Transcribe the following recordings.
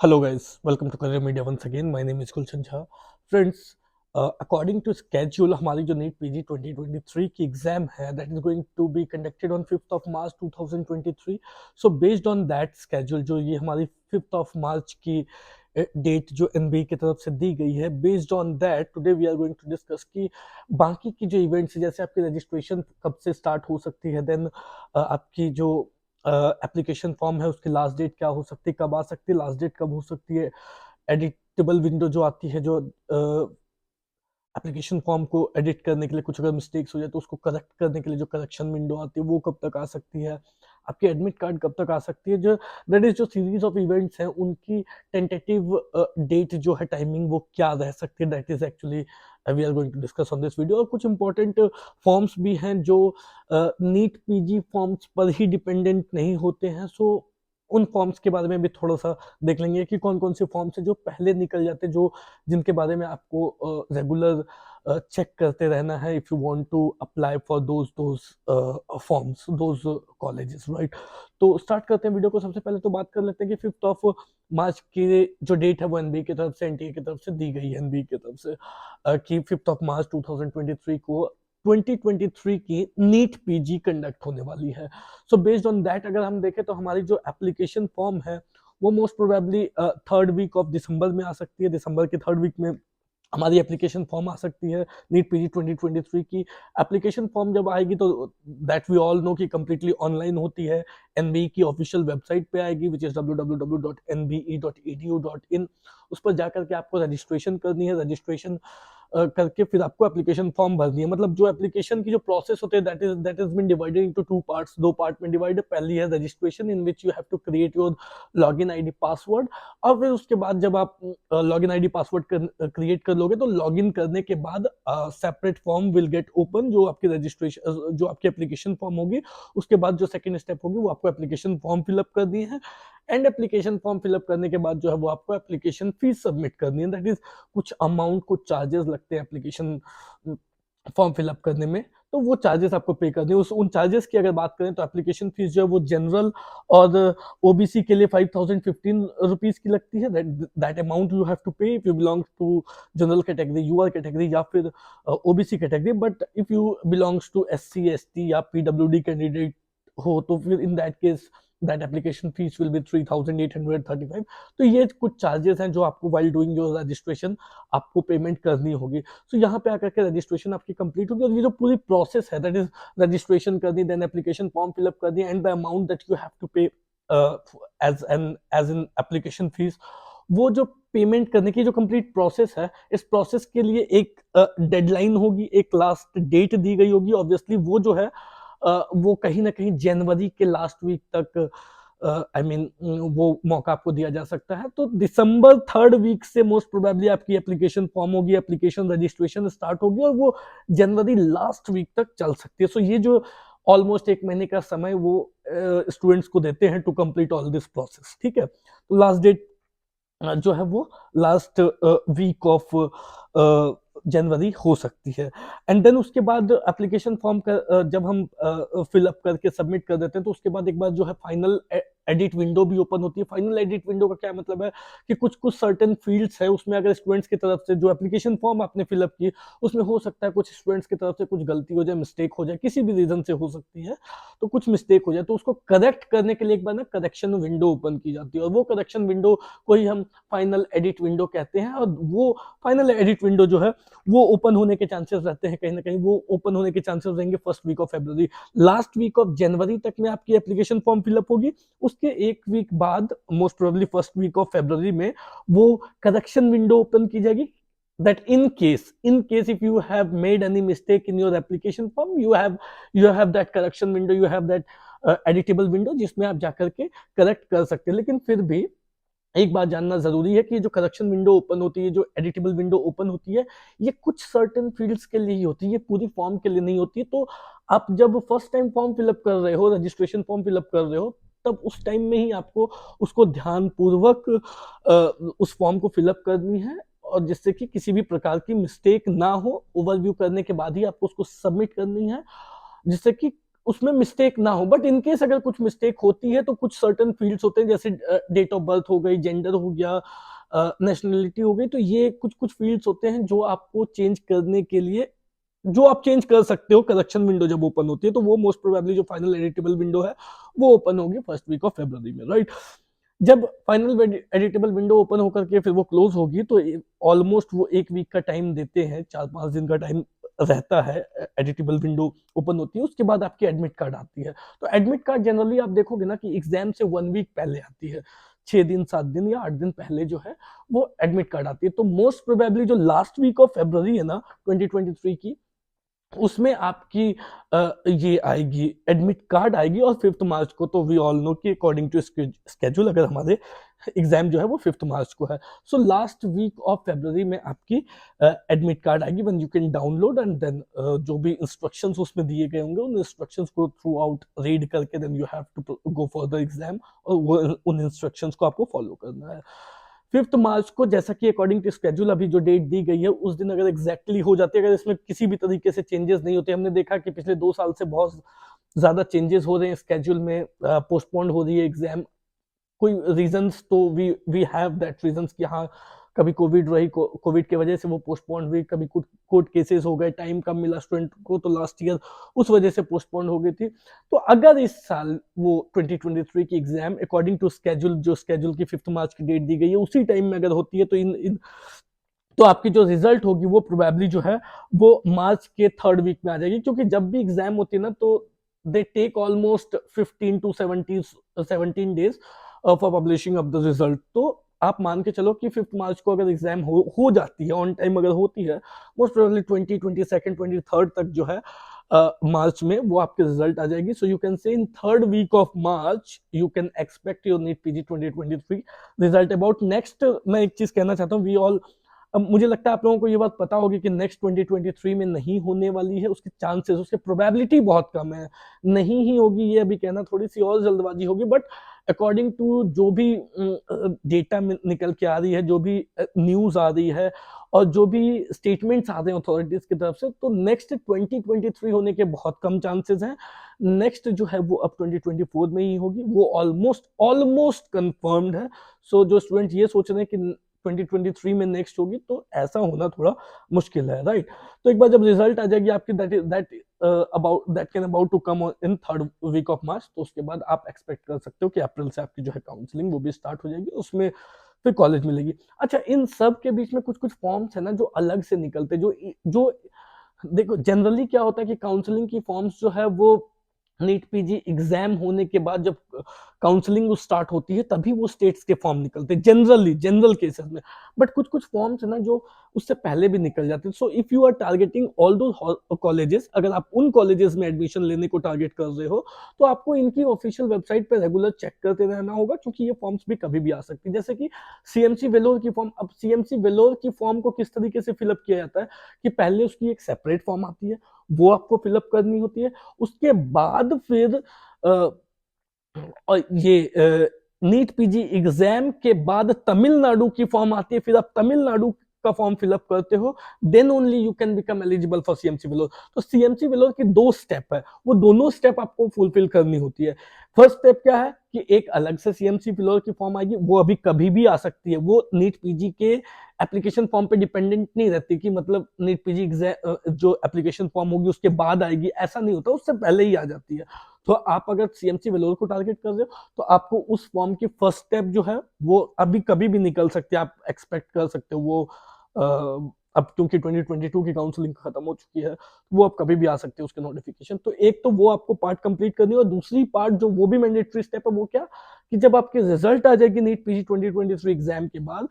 Hello guys, welcome to Career Media once again. My name is Gulshan Jha. Friends, according to schedule हमारी जो NEET PG 2023 की exam है that is going to be conducted on 5th of March 2023. So based on that schedule जो ये हमारी 5th of March की date जो NBA की तरफ से दी गई है, based on that today we are going to discuss कि बाकी की जो इवेंट्स है, जैसे आपकी रजिस्ट्रेशन कब से स्टार्ट हो सकती है, देन आपकी जो एप्लीकेशन फॉर्म है उसकी लास्ट डेट क्या हो सकती है, कब आ सकती है, लास्ट डेट कब हो सकती है, एडिटेबल विंडो जो आती है, जो एप्लीकेशन फॉर्म को एडिट करने के लिए कुछ अगर मिस्टेक्स हो जाए तो उसको करेक्ट करने के लिए जो करेक्शन विंडो आती है वो कब तक आ सकती है, आपकी एडमिट कार्ड कब तक आ सकती है, जो दैट इज जो सीरीज ऑफ इवेंट्स हैं उनकी टेंटेटिव डेट जो है, टाइमिंग वो क्या रह सकती है, that is actually we are going to discuss on this video. और कुछ इंपॉर्टेंट फॉर्म्स भी हैं जो नीट पीजी फॉर्म्स पर ही डिपेंडेंट नहीं होते हैं, सो उन फॉर्म्स के बारे में भी थोड़ा सा देख लेंगे कि कौन कौन से फॉर्म्स हैं जो पहले निकल जाते हैं, जो जिनके बारे में आपको रेगुलर चेक करते रहना है if you want to apply for those forms, those colleges, right. तो स्टार्ट करते हैं वीडियो को। सबसे पहले तो बात कर लेते हैं कि 5th of March की जो डेट है वो एनबीए की तरफ से, एनटीए की तरफ से दी गई है, एनबीए की तरफ से कि 5th of March 2023 को 2023 की नीट पीजी कंडक्ट होने वाली है। सो बेस्ड ऑन दैट अगर हम देखें तो हमारी जो एप्लीकेशन फॉर्म है वो most probably third week of December में आ सकती है। दिसंबर के थर्ड वीक में हमारी एप्लीकेशन फॉर्म आ सकती है नीट पीजी 2023 की। एप्लीकेशन फॉर्म जब आएगी तो दैट वी ऑल नो कि कंप्लीटली ऑनलाइन होती है, एनबीई की ऑफिशियल वेबसाइट पे आएगी विच इज www.nbe.edu.in। उस पर जाकर के आपको रजिस्ट्रेशन करनी है, रजिस्ट्रेशन करके फिर आपको एप्लीकेशन फॉर्म भरनी है। मतलब जो एप्लीकेशन की जो प्रोसेस होते हैं that is been divided into two parts, दो पार्ट में डिवाइडेड। पहली है registration in which you have to create your login ID password, और फिर उसके बाद जब आप लॉगिन आईडी पासवर्ड क्रिएट कर लोगे तो लॉगिन करने के बाद separate form will get open, जो आपकी रजिस्ट्रेशन, जो आपकी एप्लीकेशन फॉर्म होगी। उसके बाद जो सेकंड स्टेप होगी वो आपको एप्लीकेशन फॉर्म फिलअप करनी है, एंड एप्लीकेशन फॉर्म फिलअप करने के बाद जो है वो आपको एप्लीकेशन फीस सबमिट करनी है। दैट इज कुछ अमाउंट, कुछ चार्जेस लगते हैं एप्लीकेशन फॉर्म फिलअप करने में, तो वो चार्जेस आपको पे करने हैं। उन चार्जेस की अगर बात करें तो एप्लीकेशन फीस जो है वो जनरल और ओबीसी के लिए 5015 रुपीज की लगती है। That amount you have to pay if you belong to general category, UR category या फिर OBC category. But if you belongs to SC, ST या पीडब्ल्यूडी कैंडिडेट हो तो फिर in that case that application fee will be 3835। तो ये कुछ charges हैं जो आपको वाइल डूइंग योर रजिस्ट्रेशन आपको पेमेंट करनी होगी। सो यहाँ पे आकर के रजिस्ट्रेशन आपकी कंप्लीट होगी, और ये जो पूरी प्रोसेस है दैट इज रजिस्ट्रेशन करनी, देन एप्लीकेशन फॉर्म फिलअप करनी, and the amount that you have to pay as an application fees, वो जो पेमेंट करने की जो कंप्लीट प्रोसेस है, इस प्रोसेस के लिए एक डेडलाइन होगी, एक लास्ट डेट दी गई होगी। ऑब्वियसली वो जो है वो कहीं ना कहीं जनवरी के लास्ट वीक तक आई मीन वो मौका आपको दिया जा सकता है। तो दिसंबर थर्ड वीक से मोस्ट प्रोबेबली आपकी एप्लीकेशन फॉर्म होगी, एप्लीकेशन रजिस्ट्रेशन स्टार्ट होगी, और वो जनवरी लास्ट वीक तक चल सकती है। सो ये जो ऑलमोस्ट एक महीने का समय वो स्टूडेंट्स को देते हैं to complete all this process, ठीक है। तो लास्ट डेट जो है वो लास्ट वीक ऑफ जनवरी हो सकती है। एंड देन उसके बाद एप्लीकेशन फॉर्म का जब हम फिलअप करके सबमिट कर देते हैं तो उसके बाद एक बार जो है फाइनल एडिट विंडो भी ओपन होती है। फाइनल एडिट विंडो का क्या मतलब है कि कुछ कुछ सर्टेन फील्ड्स है उसमें अगर स्टूडेंट्स की तरफ से जो एप्लीकेशन फॉर्म आपने फिलअप की उसमें हो सकता है कुछ स्टूडेंट्स की तरफ से कुछ गलती हो जाए, मिस्टेक हो जाए, किसी भी रीजन से हो सकती है, तो कुछ मिस्टेक हो जाए तो उसको करेक्ट करने के लिए एक बार ना करेक्शन विंडो ओपन की जाती है, और वो करेक्शन विंडो को ही हम फाइनल एडिट विंडो कहते हैं। और वो फाइनल एडिट विंडो जो है वो ओपन होने के चांसेस रहते हैं, कहीं ना कहीं वो ओपन होने के चांसेस रहेंगे first week of February. Last week of January तक में आपकी एप्लीकेशन फॉर्म फिलअप होगी, उसके एक वीक बाद most probably first week of February में वो करेक्शन विंडो ओपन की जाएगी, that in case if you have made any mistake in your application form, you have that correction window, you have that editable window जिसमें आप जाकर के correct कर सकते हैं। लेकिन फिर भी एक बात जानना जरूरी है कि जो करेक्शन विंडो ओपन होती है, जो एडिटेबल विंडो ओपन होती है, ये कुछ सर्टेन फील्ड्स के लिए ही होती है, ये पूरी फॉर्म के लिए नहीं होती है। तो आप जब फर्स्ट टाइम फॉर्म फिलअप कर रहे हो, रजिस्ट्रेशन फॉर्म फिलअप कर रहे हो, तब उस टाइम में ही आपको उसको ध्यानपूर्वक उस फॉर्म को फिलअप करनी है, और जिससे कि किसी भी प्रकार की मिस्टेक ना हो। ओवरव्यू करने के बाद ही आपको उसको सबमिट करनी है, जिससे कि उसमें मिस्टेक ना हो, बट इनकेस अगर कुछ मिस्टेक होती है तो कुछ सर्टन फील्ड्स होते हैं, जैसे डेट ऑफ बर्थ हो गई, जेंडर हो गया, नेशनलिटी हो गई, तो ये कुछ कुछ फील्ड्स होते हैं जो आपको चेंज करने के लिए, जो आप चेंज कर सकते हो। करेक्शन विंडो जब ओपन होती है तो वो मोस्ट प्रोबेबली जो फाइनल एडिटेबल विंडो है वो ओपन होगी फर्स्ट वीक ऑफ फरवरी में, राइट। जब फाइनल एडिटेबल विंडो ओपन होकर के फिर वो क्लोज होगी तो ऑलमोस्ट वो एक वीक का टाइम देते हैं, 4-5 दिन का टाइम रहता है। एडिटेबल विंडो ओपन होती है, उसके बाद आपकी एडमिट कार्ड आती है। तो एडमिट कार्ड जनरली आप देखोगे ना कि एग्जाम से 1 वीक पहले आती है, 6 दिन 7 दिन या 8 दिन पहले जो है वो एडमिट कार्ड आती है। तो मोस्ट प्रोबेबली जो लास्ट वीक ऑफ फेब्रुवरी है ना 2023 की, उसमें आपकी ये आएगी, एडमिट कार्ड आएगी, और 5 मार्च को तो वी ऑल नो कि अकॉर्डिंग टू स्केड्यूल अगर हमारे एग्जाम जो है वो 5 मार्च को है। So last week of February में आपकी एडमिट कार्ड आएगी, when you can download and then जो भी इंस्ट्रक्शंस उसमें दिए गए होंगे उन इंस्ट्रक्शंस को थ्रू आउट रीड करके then you have to go for the exam, और वो उन इंस्ट्रक्शंस को आपको फॉलो करना है। 5 मार्च को जैसा कि अकॉर्डिंग टू स्केड्यूल अभी जो डेट दी गई है उस दिन अगर एग्जैक्टली हो जाती है, अगर इसमें किसी भी तरीके से चेंजेस नहीं होते, हमने देखा कि पिछले 2 साल से बहुत ज्यादा चेंजेस हो रहे हैं स्केड्यूल में, पोस्टपोन्ड हो रही है एग्जाम, कोई रीजंस तो वी हैव दैट रीजंस कि हाँ कभी कोविड रही, कोविड की वजह से वो पोस्टपोन हुई, कभी कुछ कोर्ट केसेस हो गए, टाइम कम मिला स्टूडेंट को तो लास्ट ईयर उस वजह से पोस्टपोन हो गई थी। तो अगर इस साल वो 2023 की एग्जाम अकॉर्डिंग टू स्केड्यूल, जो स्केड्यूल की 5 मार्च की डेट दी गई है उसी टाइम में अगर होती है तो तो आपकी जो रिजल्ट होगी वो प्रोबेबली जो है वो मार्च के 3rd वीक में आ जाएगी, क्योंकि जब भी एग्जाम होती है ना तो they take almost 15 to 17 days for publishing of the result. तो आप मान के चलो कि 5 मार्च को अगर एग्जाम हो जाती है, ऑन टाइम अगर होती है, मोस्ट प्रोबेबली 22nd 23rd तक जो है मार्च में वो आपके रिजल्ट आ जाएगी। सो you can say in 3rd week of March you can expect your NEET PG 2023 result. About next मैं एक चीज कहना चाहता हूँ, वी ऑल, अब मुझे लगता है आप लोगों को ये बात पता होगी कि नेक्स्ट 2023 में नहीं होने वाली है, उसके चांसेस, उसके प्रोबेबिलिटी बहुत कम है, नहीं ही होगी ये अभी कहना थोड़ी सी और जल्दबाजी होगी। बट अकॉर्डिंग टू जो भी डेटा निकल के आ रही है, जो भी न्यूज आ रही है और जो भी स्टेटमेंट्स आ रहे हैं अथॉरिटीज की तरफ से, तो नेक्स्ट 2023 होने के बहुत कम चांसेस हैं। नेक्स्ट जो है वो अब 2024 में ही होगी, वो ऑलमोस्ट ऑलमोस्ट कंफर्म्ड है। सो जो स्टूडेंट ये सोच रहे हैं कि 2023 में नेक्स्ट होगी, तो ऐसा होना थोड़ा मुश्किल है, राइट। तो एक बार जब रिजल्ट आ जाएगी आपकी, that can about to come in 3rd week of March, तो उसके बाद आप एक्सपेक्ट कर सकते हो कि अप्रैल से आपकी जो है काउंसलिंग वो भी स्टार्ट हो जाएगी, उसमें फिर कॉलेज मिलेगी। अच्छा, इन सब के बीच में कुछ कुछ फॉर्म्स है ना जो अलग से निकलते, जो जो देखो जनरली क्या होता है कि काउंसलिंग की फॉर्म्स जो है वो नीट पीजी एग्जाम होने के बाद जब काउंसलिंग स्टार्ट होती है तभी वो स्टेट्स के फॉर्म निकलते हैं जनरली, जनरल केसेस में। बट कुछ कुछ फॉर्म्स है ना जो उससे पहले भी निकल जाते हैं। So if you are targeting all दो कॉलेजेस, अगर आप उन कॉलेजेस में एडमिशन लेने को टारगेट कर रहे हो तो आपको इनकी ऑफिशियल वेबसाइट पे रेगुलर चेक करते रहना होगा, क्योंकि ये फॉर्म्स भी कभी भी आ सकती है। जैसे कि सीएमसी वेलोर की फॉर्म, अब सीएमसी वेलोर की फॉर्म को किस तरीके से फिलअप किया जाता है कि पहले उसकी एक सेपरेट फॉर्म आती है, वो आपको फिलअप करनी होती है, उसके बाद फिर और ये नीट पीजी एग्जाम के बाद तमिलनाडु की फॉर्म आती है, फिर आप तमिलनाडु का फॉर्म फिलअप करते हो, then only you can become eligible for CMC Vellore. तो सीएमसी वेलोर की 2 स्टेप है, वो दोनों स्टेप आपको फुलफिल करनी होती है। फर्स्ट स्टेप क्या है कि एक अलग से सीएमसी वेलोर की फॉर्म आएगी, वो अभी कभी भी आ सकती है, वो नीट पीजी के एप्लीकेशन फॉर्म पे डिपेंडेंट नहीं रहती कि मतलब नीट पीजी जो एप्लीकेशन फॉर्म होगी उसके बाद आएगी, ऐसा नहीं होता, उससे पहले ही आ जाती है। तो आप अगर सीएमसी वेलोर को टारगेट कर रहे हो तो आपको उस फॉर्म की फर्स्ट स्टेप जो है वो अभी कभी भी निकल सकती है, आप एक्सपेक्ट कर सकते हो वो अब क्योंकि 2022 की काउंसलिंग खत्म हो चुकी है, वो अब कभी भी आ सकते हैं उसके नोटिफिकेशन। तो एक तो वो आपको पार्ट कंप्लीट करनी है, और दूसरी पार्ट जो वो भी मैंडेटरी स्टेप है वो क्या कि जब आपकी रिजल्ट आ जाएगी नीट पीजी 2023 एग्जाम के बाद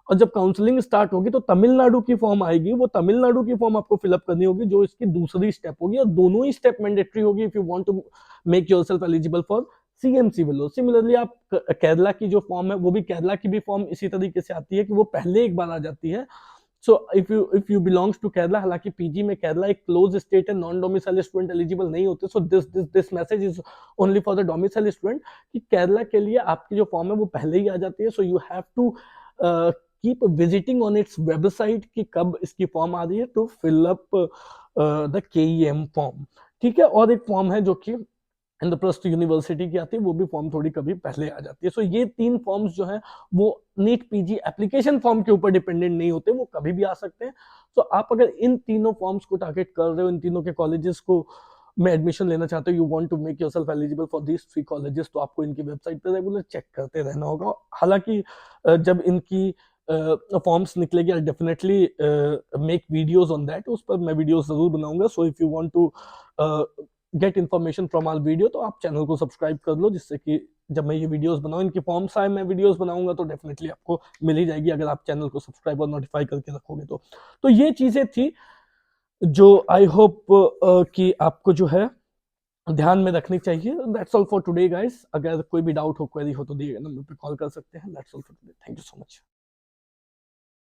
और जब काउंसलिंग स्टार्ट होगी तो तमिलनाडु की फॉर्म आएगी, वो तमिलनाडु की फॉर्म आपको फिलअप करनी होगी, जो इसकी दूसरी स्टेप होगी, और दोनों ही स्टेप मैंडेटरी होगी if you want to make yourself eligible for CMC Vellore. Similarly आप केरला की जो फॉर्म है वो भी, केरला की भी फॉर्म इसी तरीके से आती है कि वो पहले एक बार आ जाती है। So if you belongs to Kerala, हालांकि पीजी में केरला एक क्लोज स्टेट है, नॉन डोमिसाइल स्टूडेंट एलिजिबल नहीं होते, so this message is only for the domicile student कि केरला के लिए आपकी जो फॉर्म है वो पहले ही आ जाती है। So you have to keep visiting on its website कि कब इसकी फॉर्म आ रही है to fill up the KEM form, ठीक है। और एक फॉर्म है जो कि इंद्रप्रस्थ यूनिवर्सिटी की आती है, वो भी फॉर्म थोड़ी कभी पहले आ जाती है। सो ये 3 फॉर्म्स जो हैं वो नीट पीजी एप्लीकेशन फॉर्म के ऊपर डिपेंडेंट नहीं होते, वो कभी भी आ सकते हैं। तो आप अगर इन तीनों फॉर्म्स को टारगेट कर रहे हो, इन तीनों के कॉलेजेस को में एडमिशन लेना चाहते हो, you want to make yourself eligible for these 3 colleges, तो आपको इनकी वेबसाइट पे रेगुलर चेक करते रहना होगा। हालांकि जब इनकी फॉर्म्स निकलेगी, I definitely make videos on that, उस पर मैं वीडियोस जरूर बनाऊंगा। So if you want to get information from our video, तो आप चैनल को सब्सक्राइब कर लो, जिससे कि जब मैं ये वीडियोस बनाऊं, इनकी फॉर्म्स आए, मैं वीडियोस बनाऊंगा, तो डेफिनेटली आपको मिल ही जाएगी, अगर आप चैनल को सब्सक्राइब और नोटिफाई करके रखोगे तो ये चीजें थी जो आई होप कि आपको जो है ध्यान में रखनी चाहिए। That's all for today guys. अगर कोई भी डाउट हो, क्वेरी हो, तो दिए गए नंबर पे कॉल कर सकते हैं। That's all for today, thank you so much.